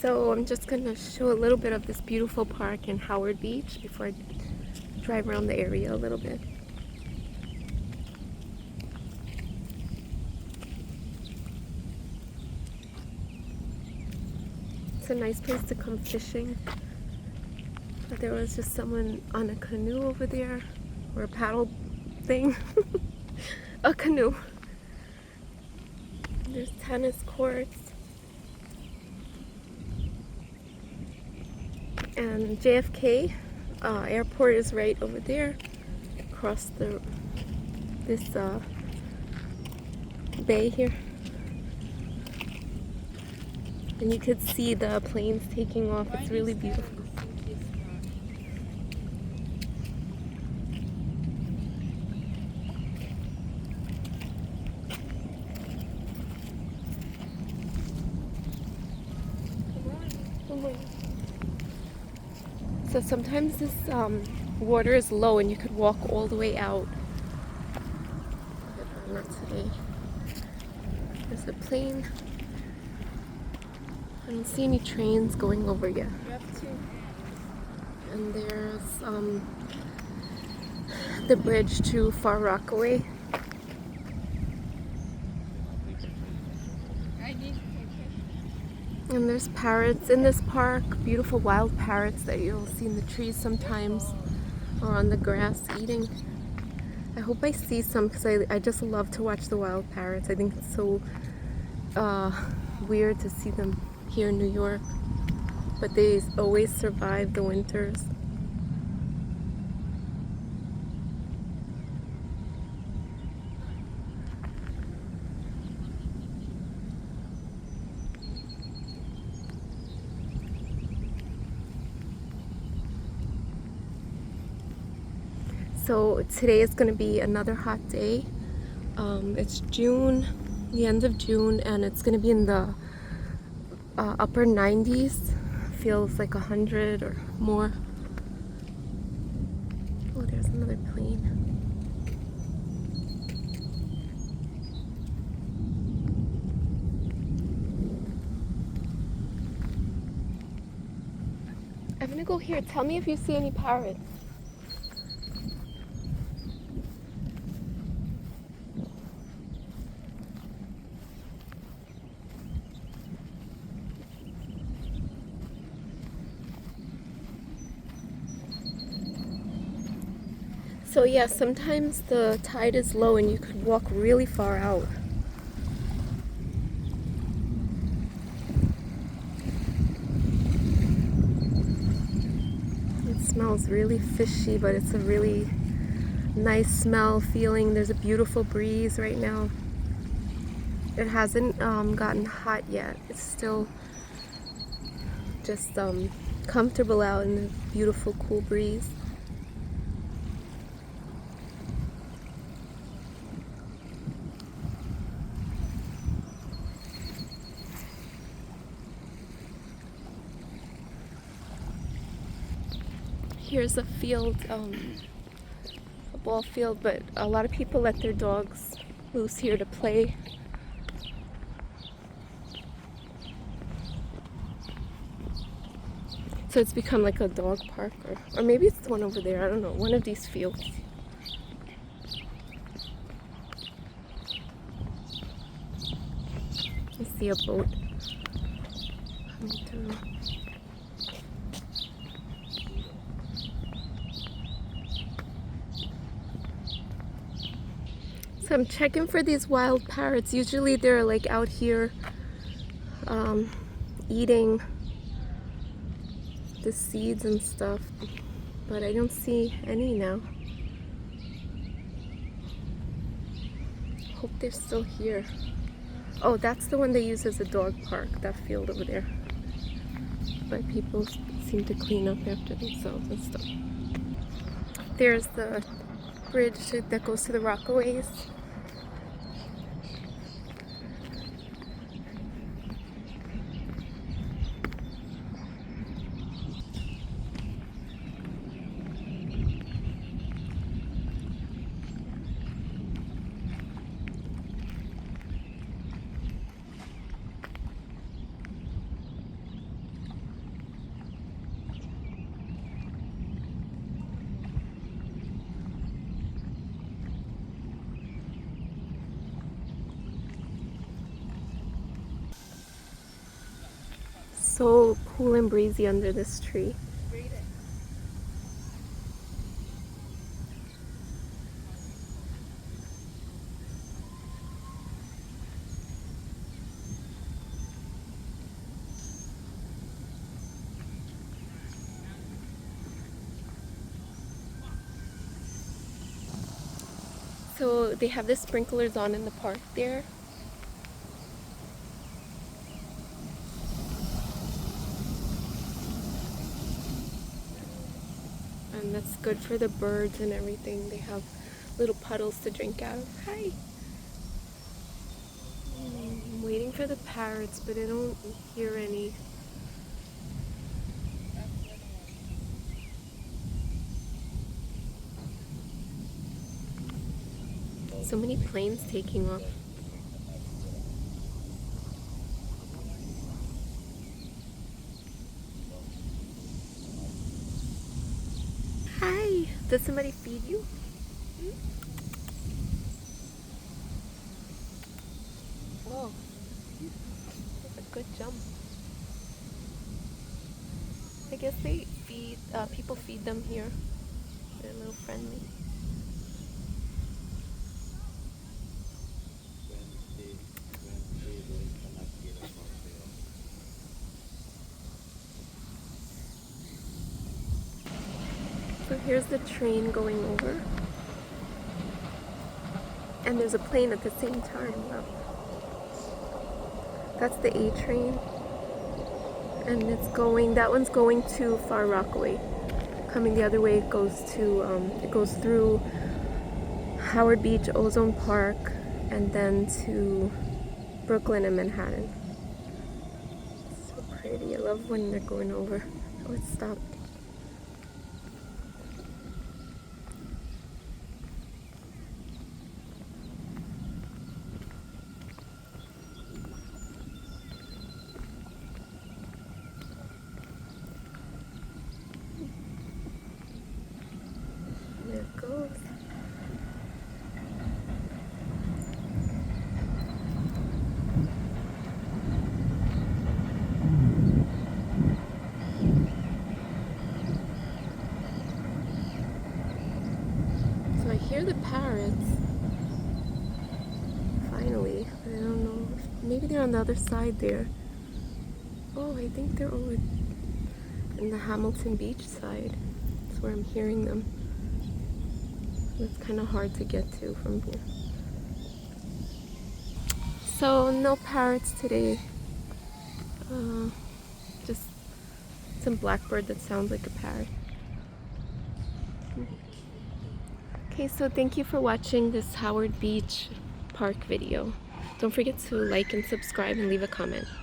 So I'm just going to show a little bit of this beautiful park in Howard Beach before I drive around the area a little bit. It's a nice place to come fishing. But there was just someone on a canoe over there, or a paddle thing. A canoe. There's tennis courts. And JFK airport is right over there, across this bay here. And you could see the planes taking off. It's really beautiful. So sometimes this water is low and you could walk all the way out. But not today. There's a plane. I don't see any trains going over yet. And there's the bridge to Far Rockaway. And there's parrots in this park, beautiful wild parrots that you'll see in the trees sometimes, or on the grass eating. I hope I see some because I just love to watch the wild parrots. I think it's so weird to see them here in New York, but they always survive the winters. So today is going to be another hot day. It's June, the end of June, and it's going to be in the upper 90s. Feels like 100 or more. Oh, there's another plane. I'm going to go here. Tell me if you see any parrots. So yeah, sometimes the tide is low and you could walk really far out. It smells really fishy, but it's a really nice smell, feeling. There's a beautiful breeze right now. It hasn't gotten hot yet. It's still just comfortable out in the beautiful cool breeze. Here's a field, a ball field, but a lot of people let their dogs loose here to play. So it's become like a dog park, or maybe it's the one over there, I don't know, one of these fields. I see a boat coming through. So I'm checking for these wild parrots. Usually they're like out here eating the seeds and stuff, but I don't see any now. Hope they're still here. Oh, that's the one they use as a dog park, that field over there. But people seem to clean up after themselves and stuff. There's the bridge that goes to the Rockaways. so cool and breezy under this tree. So they have the sprinklers on in the park there. And that's good for the birds and everything. They have little puddles to drink out of. Hi! I'm waiting for the parrots, but I don't hear any. So many planes taking off. Hi! Does somebody feed you? Whoa. That's a good jump. I guess they feed, people feed them here. They're a little friendly. So here's the train going over. And there's a plane at the same time. Wow. That's the A train. And it's going, that one's going to Far Rockaway. Coming the other way, it goes to, it goes through Howard Beach, Ozone Park, and then to Brooklyn and Manhattan. So pretty. I love when they're going over. Oh, it stopped. There it goes. So I hear the parrots. Finally. But I don't know. Maybe they're on the other side there. Oh, I think they're over in the Hamilton Beach side. That's where I'm hearing them. It's kind of hard to get to from here. So no parrots today. Just some blackbird that sounds like a parrot. Okay, so thank you for watching this Howard Beach Park video. Don't forget to like and subscribe and leave a comment.